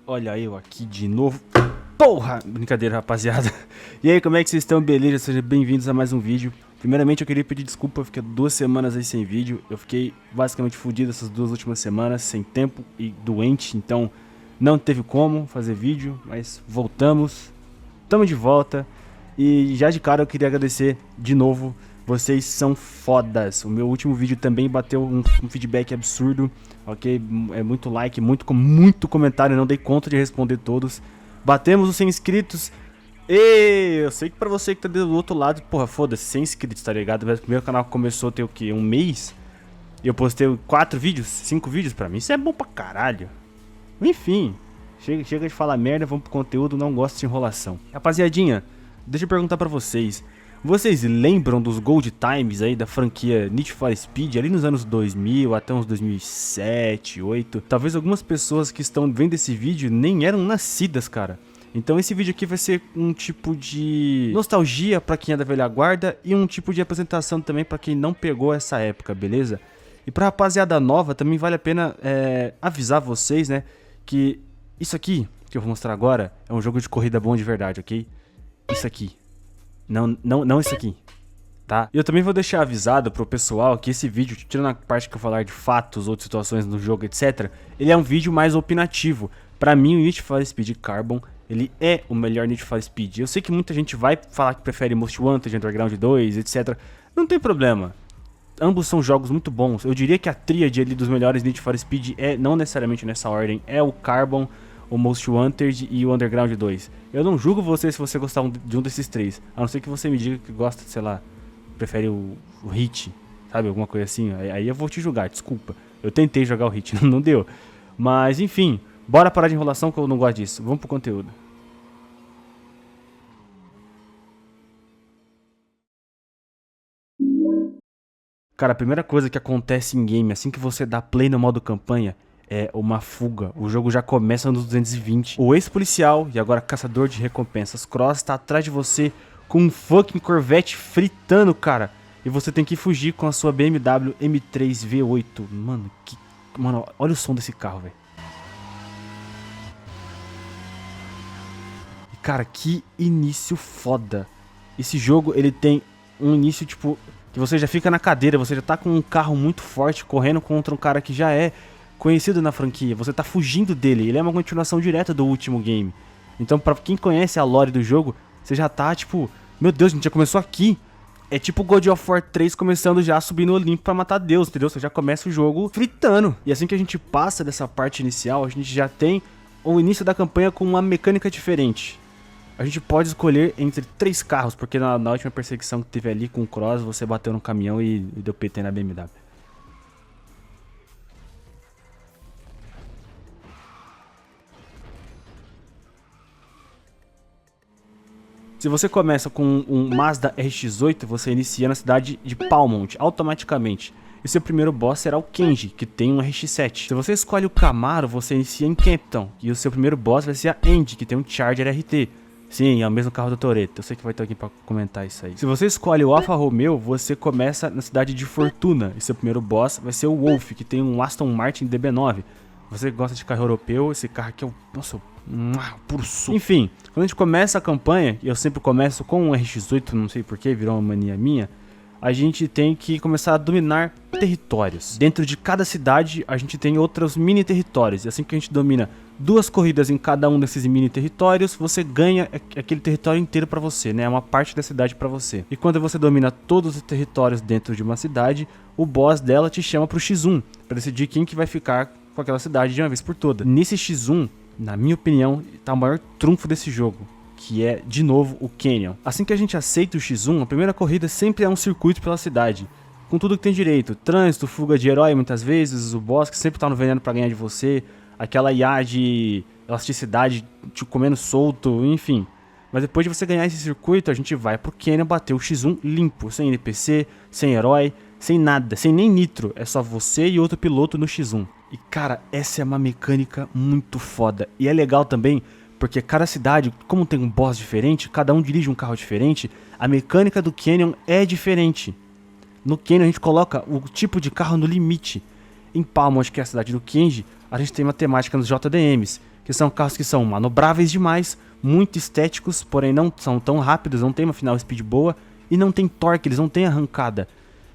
Olha eu aqui de novo. Porra! Brincadeira, rapaziada. E aí, como é que vocês estão? Beleza? Sejam bem-vindos a mais um vídeo. Primeiramente, eu queria pedir desculpa, eu fiquei 2 semanas aí sem vídeo. Eu fiquei basicamente fudido essas 2 últimas semanas, sem tempo e doente. Então, não teve como fazer vídeo, mas voltamos. Tamo de volta. E já de cara eu queria agradecer de novo. Vocês são fodas. O meu último vídeo também bateu um feedback absurdo, ok? É muito like, muito comentário, não dei conta de responder todos. Batemos os 100 inscritos. E eu sei que pra você que tá do outro lado, porra, foda-se, 100 inscritos, tá ligado? O primeiro canal começou a ter o quê? Um mês? E eu postei 4 vídeos, 5 vídeos, pra mim isso é bom pra caralho. Enfim, chega de falar merda, vamos pro conteúdo, não gosto de enrolação. Rapaziadinha, deixa eu perguntar pra vocês. Vocês lembram dos Gold Times aí da franquia Need for Speed ali nos anos 2000 até uns 2007, 2008? Talvez algumas pessoas que estão vendo esse vídeo nem eram nascidas, cara. Então esse vídeo aqui vai ser um tipo de nostalgia pra quem é da velha guarda e um tipo de apresentação também pra quem não pegou essa época, beleza? E pra rapaziada nova também vale a pena avisar vocês, né, que isso aqui que eu vou mostrar agora é um jogo de corrida bom de verdade, ok? Isso aqui. Não isso aqui, tá? E eu também vou deixar avisado pro pessoal que esse vídeo, tirando a parte que eu falar de fatos, outras situações no jogo, etc, ele é um vídeo mais opinativo. Pra mim, o Need for Speed Carbon, ele é o melhor Need for Speed. Eu sei que muita gente vai falar que prefere Most Wanted, Underground 2, etc. Não tem problema. Ambos são jogos muito bons. Eu diria que a tríade ali dos melhores Need for Speed é, não necessariamente nessa ordem, é o Carbon, o Most Wanted e o Underground 2. Eu não julgo você se você gostar de um desses três, a não ser que você me diga que gosta, sei lá, prefere o Hit, sabe, alguma coisa assim. Aí eu vou te julgar, desculpa. Eu tentei jogar o Hit, não deu. Mas enfim, bora parar de enrolação que eu não gosto disso. Vamos pro conteúdo. Cara, a primeira coisa que acontece em game, assim que você dá play no modo campanha, é uma fuga. O jogo já começa nos 220. O ex-policial e agora caçador de recompensas Cross tá atrás de você com um fucking Corvette fritando, cara. E você tem que fugir com a sua BMW M3 V8. Mano, olha o som desse carro, velho. Cara, que início foda. Esse jogo, ele tem um início, tipo, que você já fica na cadeira, você já tá com um carro muito forte, correndo contra um cara que já é conhecido na franquia, você tá fugindo dele, ele é uma continuação direta do último game. Então, pra quem conhece a lore do jogo, você já tá, tipo, meu Deus, a gente já começou aqui. É tipo God of War 3 começando já a subir no Olimpo pra matar Deus, entendeu? Você já começa o jogo fritando. E assim que a gente passa dessa parte inicial, a gente já tem o início da campanha com uma mecânica diferente. A gente pode escolher entre 3 carros, porque na última perseguição que teve ali com o Cross, você bateu no caminhão e deu PT na BMW. Se você começa com um Mazda RX-8, você inicia na cidade de Palmont, automaticamente. E seu primeiro boss será o Kenji, que tem um RX-7. Se você escolhe o Camaro, você inicia em Campton. E o seu primeiro boss vai ser a Andy, que tem um Charger RT. Sim, é o mesmo carro do Toretto. Eu sei que vai ter alguém pra comentar isso aí. Se você escolhe o Alfa Romeo, você começa na cidade de Fortuna. E seu primeiro boss vai ser o Wolf, que tem um Aston Martin DB9. Você gosta de carro europeu, esse carro aqui é o... Nossa, puro suco. Enfim, quando a gente começa a campanha, e eu sempre começo com um RX-8, não sei porquê, virou uma mania minha, a gente tem que começar a dominar territórios. Dentro de cada cidade, a gente tem outros mini territórios. E assim que a gente domina 2 corridas em cada um desses mini territórios, você ganha aquele território inteiro pra você, né? É uma parte da cidade pra você. E quando você domina todos os territórios dentro de uma cidade, o boss dela te chama pro X1, pra decidir quem que vai ficar com aquela cidade de uma vez por toda. Nesse X1, na minha opinião, tá o maior trunfo desse jogo, que é, de novo, o Canyon. Assim que a gente aceita o X1, a primeira corrida sempre é um circuito pela cidade, com tudo que tem direito. Trânsito, fuga de herói muitas vezes, o boss que sempre tá no veneno pra ganhar de você, aquela IA de elasticidade te comendo solto, enfim. Mas depois de você ganhar esse circuito, a gente vai pro Canyon bater o X1 limpo, sem NPC, sem herói, sem nada, sem nem nitro. É só você e outro piloto no X1. E cara, essa é uma mecânica muito foda. E é legal também, porque cada cidade, como tem um boss diferente, cada um dirige um carro diferente, a mecânica do Canyon é diferente. No Canyon a gente coloca o tipo de carro no limite. Em Palmont, que é a cidade do Kenji, a gente tem uma temática nos JDMs, que são carros que são manobráveis demais, muito estéticos, porém não são tão rápidos, não tem uma final speed boa e não tem torque, eles não têm arrancada.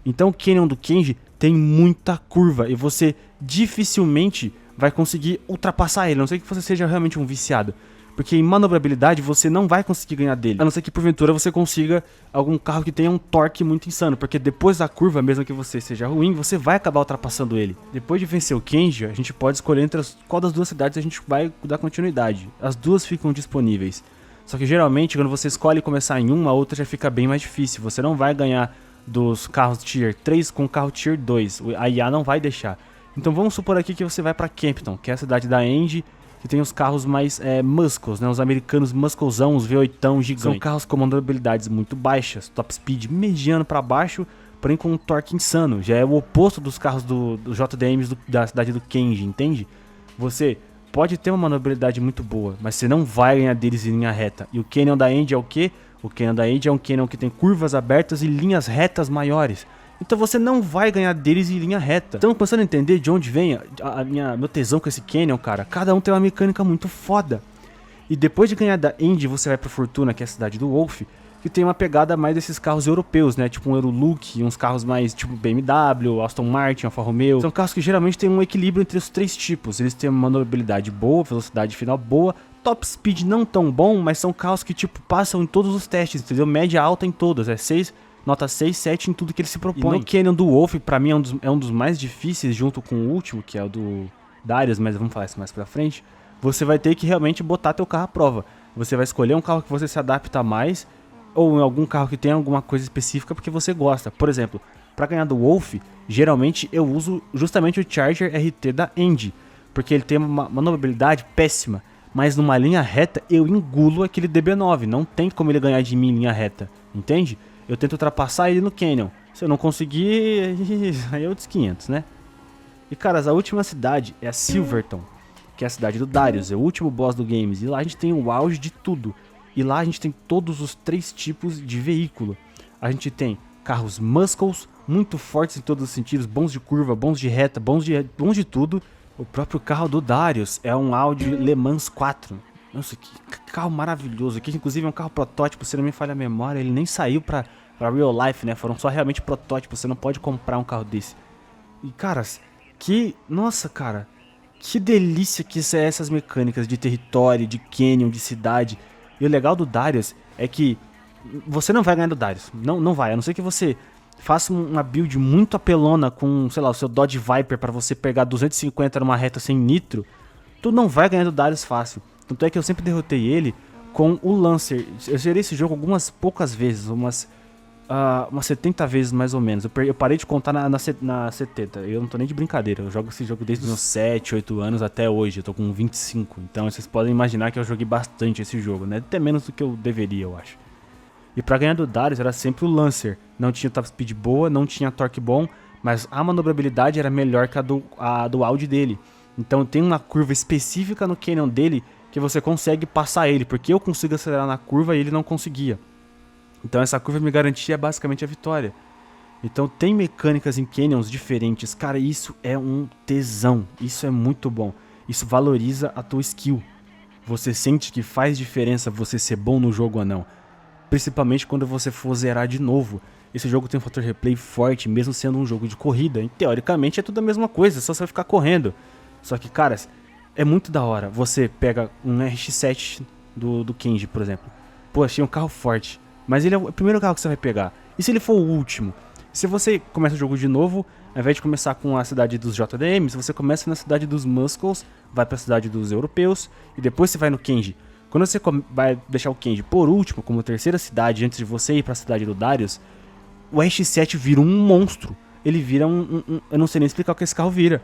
Então o Canyon do Kenji tem muita curva e você dificilmente vai conseguir ultrapassar ele, a não ser que você seja realmente um viciado. Porque em manobrabilidade você não vai conseguir ganhar dele, a não ser que porventura você consiga algum carro que tenha um torque muito insano, porque depois da curva, mesmo que você seja ruim, você vai acabar ultrapassando ele. Depois de vencer o Kenji, a gente pode escolher entre qual das duas cidades a gente vai dar continuidade. As duas ficam disponíveis. Só que geralmente quando você escolhe começar em uma, a outra já fica bem mais difícil. Você não vai ganhar dos carros Tier 3 com o carro Tier 2, a IA não vai deixar. Então vamos supor aqui que você vai pra Campton, que é a cidade da Andy, que tem os carros mais muscles, né? Os americanos musclezão, os V8 gigantes. São carros com maniobrabilidades muito baixas, top speed mediano para baixo, porém com um torque insano. Já é o oposto dos carros do JDMs da cidade do Kenji, entende? Você pode ter uma manobrabilidade muito boa, mas você não vai ganhar deles em linha reta. E o Canyon da Andy é o quê? O Canyon da Andy é um Canyon que tem curvas abertas e linhas retas maiores. Então você não vai ganhar deles em linha reta. Então começando a entender de onde vem meu tesão com esse Canyon, cara. Cada um tem uma mecânica muito foda. E depois de ganhar da Andy, você vai pra Fortuna, que é a cidade do Wolf, que tem uma pegada mais desses carros europeus, né? Tipo um Eurolook, uns carros mais tipo BMW, Aston Martin, Alfa Romeo. São carros que geralmente tem um equilíbrio entre os três tipos. Eles têm uma manobrabilidade boa, velocidade final boa, top speed não tão bom, mas são carros que tipo passam em todos os testes, entendeu? Média alta em todos, nota 6, 7 em tudo que ele se propõe. E no Canyon do Wolf, pra mim, é um dos mais difíceis, junto com o último, que é o do Darius, mas vamos falar isso mais pra frente. Você vai ter que realmente botar teu carro à prova. Você vai escolher um carro que você se adapta mais, ou em algum carro que tenha alguma coisa específica porque você gosta. Por exemplo, pra ganhar do Wolf, geralmente eu uso justamente o Charger RT da Andy, porque ele tem uma manobrabilidade péssima, mas numa linha reta eu engulo aquele DB9, não tem como ele ganhar de mim em linha reta, entende? Eu tento ultrapassar ele no Canyon. Se eu não conseguir, aí é outros 500, né? E caras, a última cidade é a Silverton, que é a cidade do Darius, é o último boss do games. E lá a gente tem o auge de tudo. E lá a gente tem todos os três tipos de veículo. A gente tem carros muscles, muito fortes em todos os sentidos, bons de curva, bons de reta, bons de tudo. O próprio carro do Darius é um Audi Le Mans 4. Nossa, que carro maravilhoso. Aqui, inclusive, é um carro protótipo, se não me falha a memória. Ele nem saiu pra real life, né? Foram só realmente protótipos. Você não pode comprar um carro desse. E, caras, nossa, cara. Que delícia que é essas mecânicas de território, de canyon, de cidade. E o legal do Darius é que você não vai ganhar do Darius. Não vai. A não ser que você faça uma build muito apelona com, sei lá, o seu Dodge Viper pra você pegar 250 numa reta sem nitro. Tu não vai ganhar do Darius fácil. Tanto é que eu sempre derrotei ele com o Lancer. Eu zerei esse jogo algumas poucas vezes, umas 70 vezes mais ou menos. Eu parei de contar na 70, eu não tô nem de brincadeira. Eu jogo esse jogo desde os meus 7, 8 anos até hoje, eu tô com 25. Então vocês podem imaginar que eu joguei bastante esse jogo, né? Até menos do que eu deveria, eu acho. E pra ganhar do Darius era sempre o Lancer. Não tinha top speed boa, não tinha torque bom, mas a manobrabilidade era melhor que a do Audi dele. Então tem uma curva específica no Canyon dele que você consegue passar ele, porque eu consigo acelerar na curva e ele não conseguia. Então essa curva me garantia basicamente a vitória. Então tem mecânicas em Canyons diferentes, cara, isso é um tesão, isso é muito bom. Isso valoriza a tua skill. Você sente que faz diferença você ser bom no jogo ou não. Principalmente quando você for zerar de novo. Esse jogo tem um fator replay forte, mesmo sendo um jogo de corrida. E, teoricamente é tudo a mesma coisa, só você vai ficar correndo. Só que, caras, é muito da hora. Você pega um RX-7 do Kenji, por exemplo. Pô, achei um carro forte. Mas ele é o primeiro carro que você vai pegar. E se ele for o último? Se você começa o jogo de novo, ao invés de começar com a cidade dos JDMs, você começa na cidade dos Muscles, vai pra cidade dos europeus, e depois você vai no Kenji. Quando você vai deixar o Kenji por último, como terceira cidade, antes de você ir pra cidade do Darius, o RX-7 vira um monstro. Ele vira eu não sei nem explicar o que esse carro vira.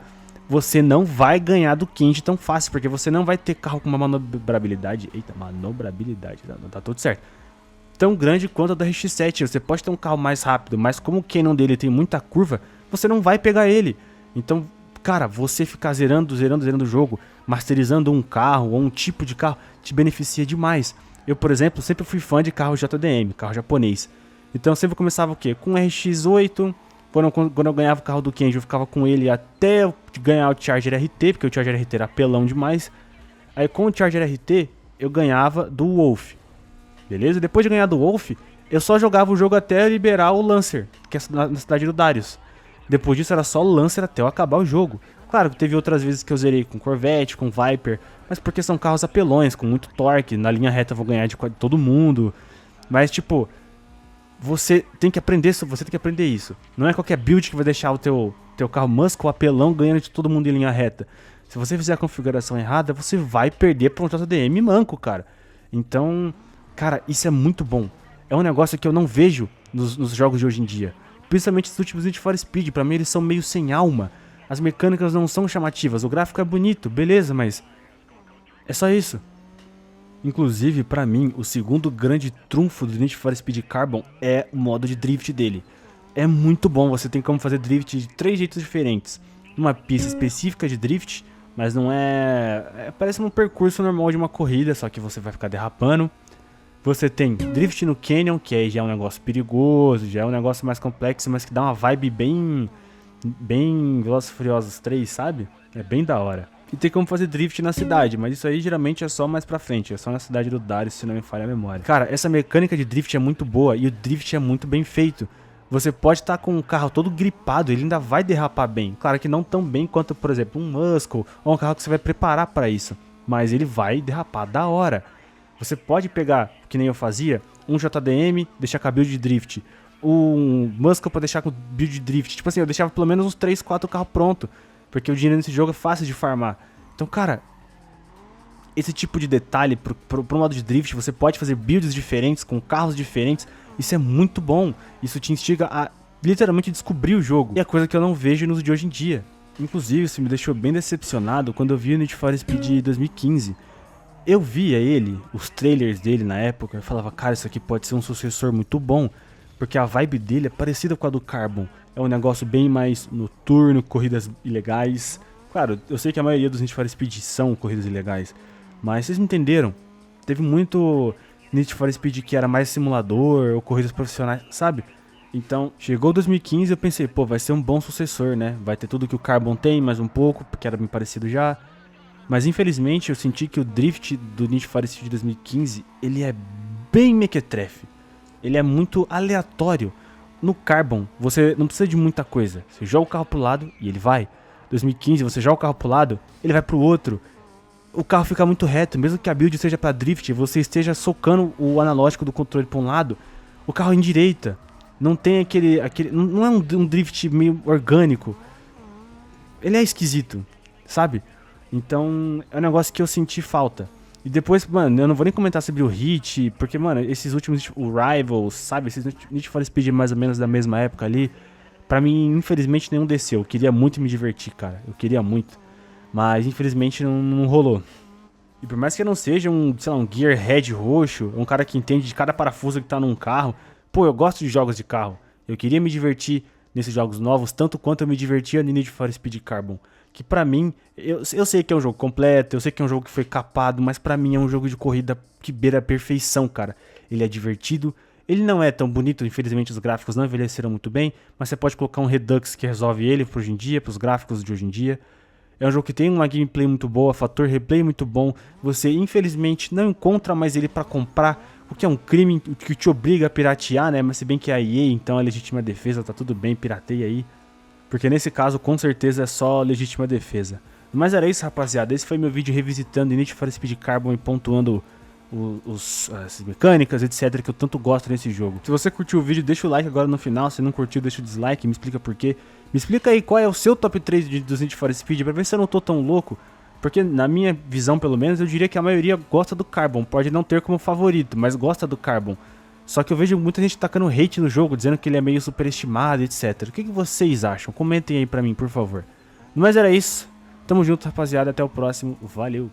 Você não vai ganhar do Kenji tão fácil, porque você não vai ter carro com uma manobrabilidade. Eita, manobrabilidade, tá tudo certo. Tão grande quanto a do RX-7. Você pode ter um carro mais rápido, mas como o Canyon dele tem muita curva, você não vai pegar ele. Então, cara, você ficar zerando o jogo, masterizando um carro ou um tipo de carro, te beneficia demais. Eu, por exemplo, sempre fui fã de carro JDM, carro japonês. Então eu sempre começava o quê? Com RX-8, Quando eu ganhava o carro do Kenji, eu ficava com ele até eu ganhar o Charger RT, porque o Charger RT era apelão demais. Aí com o Charger RT, eu ganhava do Wolf. Beleza? Depois de ganhar do Wolf, eu só jogava o jogo até liberar o Lancer, que é na cidade do Darius. Depois disso era só o Lancer até eu acabar o jogo. Claro que teve outras vezes que eu zerei com Corvette, com Viper, mas porque são carros apelões, com muito torque, na linha reta eu vou ganhar de todo mundo. Mas tipo, você tem que aprender isso. Não é qualquer build que vai deixar o teu carro muscle apelão ganhando de todo mundo em linha reta. Se você fizer a configuração errada, você vai perder pra um JDM manco, cara. Então, cara, isso é muito bom. É um negócio que eu não vejo nos jogos de hoje em dia. Principalmente os últimos Need for Speed, pra mim eles são meio sem alma. As mecânicas não são chamativas, o gráfico é bonito, beleza, mas é só isso. Inclusive, pra mim, o segundo grande trunfo do Need for Speed Carbon é o modo de drift dele. É muito bom, você tem como fazer drift de 3 jeitos diferentes. Uma pista específica de drift, mas não parece um percurso normal de uma corrida, só que você vai ficar derrapando. Você tem drift no Canyon, que aí já é um negócio perigoso, já é um negócio mais complexo, mas que dá uma vibe bem Velozes e Furiosos 3, sabe? É bem da hora. E tem como fazer drift na cidade, mas isso aí geralmente é só mais pra frente, é só na cidade do Darius, se não me falha a memória. Cara, essa mecânica de drift é muito boa e o drift é muito bem feito. Você pode estar com o carro todo gripado, ele ainda vai derrapar bem. Claro que não tão bem quanto, por exemplo, um Muscle ou um carro que você vai preparar pra isso, mas ele vai derrapar da hora. Você pode pegar, que nem eu fazia, um JDM, deixar com a build de drift, um Muscle pra deixar com build de drift. Tipo assim, eu deixava pelo menos uns 3, 4 carros pronto, porque o dinheiro nesse jogo é fácil de farmar. Então, cara, esse tipo de detalhe pro modo de drift, você pode fazer builds diferentes, com carros diferentes, isso é muito bom. Isso te instiga a literalmente descobrir o jogo. E é coisa que eu não vejo nos de hoje em dia. Inclusive, isso me deixou bem decepcionado quando eu vi o Need for Speed 2015. Eu via ele, os trailers dele na época, eu falava, cara, isso aqui pode ser um sucessor muito bom, porque a vibe dele é parecida com a do Carbon. É um negócio bem mais noturno, corridas ilegais. Claro, eu sei que a maioria dos Need for Speed são corridas ilegais, mas vocês me entenderam. Teve muito Need for Speed que era mais simulador ou corridas profissionais, sabe? Então, chegou 2015 e eu pensei, pô, vai ser um bom sucessor, né? Vai ter tudo que o Carbon tem, mais um pouco, porque era bem parecido já. Mas infelizmente eu senti que o drift do Need for Speed 2015, ele é bem mequetrefe. Ele é muito aleatório. No Carbon, você não precisa de muita coisa. Você joga o carro pro lado e ele vai. 2015, você joga o carro pro lado, ele vai pro outro. O carro fica muito reto, mesmo que a build seja pra drift, você esteja socando o analógico do controle pra um lado, o carro endireita. Não tem aquele não é um drift meio orgânico. Ele é esquisito, sabe? Então, é um negócio que eu senti falta. E depois, mano, eu não vou nem comentar sobre o Hit, porque, mano, esses últimos, o Rivals, sabe? Esses Need for Speed mais ou menos da mesma época ali, pra mim, infelizmente, nenhum desceu. Eu queria muito me divertir, cara. Eu queria muito. Mas, infelizmente, não rolou. E por mais que eu não seja sei lá, um gearhead roxo, um cara que entende de cada parafuso que tá num carro, pô, eu gosto de jogos de carro. Eu queria me divertir nesses jogos novos, tanto quanto eu me divertia no Need for Speed Carbon. Que pra mim, eu sei que é um jogo completo, eu sei que é um jogo que foi capado, mas pra mim é um jogo de corrida que beira a perfeição, cara. Ele é divertido, ele não é tão bonito, infelizmente os gráficos não envelheceram muito bem, mas você pode colocar um Redux que resolve ele pra hoje em dia, pros gráficos de hoje em dia. É um jogo que tem uma gameplay muito boa, fator replay muito bom, você infelizmente não encontra mais ele pra comprar, o que é um crime que te obriga a piratear, né? Mas se bem que é a EA, então é legítima defesa, tá tudo bem, pirateia aí. Porque nesse caso, com certeza, é só legítima defesa. Mas era isso, rapaziada. Esse foi meu vídeo revisitando Need for Speed Carbon e pontuando as mecânicas, etc. que eu tanto gosto nesse jogo. Se você curtiu o vídeo, deixa o like agora no final. Se não curtiu, deixa o dislike. Me explica por quê. Me explica aí qual é o seu top 3 dos Need for Speed, pra ver se eu não tô tão louco. Porque na minha visão, pelo menos, eu diria que a maioria gosta do Carbon. Pode não ter como favorito, mas gosta do Carbon. Só que eu vejo muita gente tacando hate no jogo, dizendo que ele é meio superestimado, etc. O que vocês acham? Comentem aí pra mim, por favor. Mas era isso. Tamo junto, rapaziada. Até o próximo. Valeu!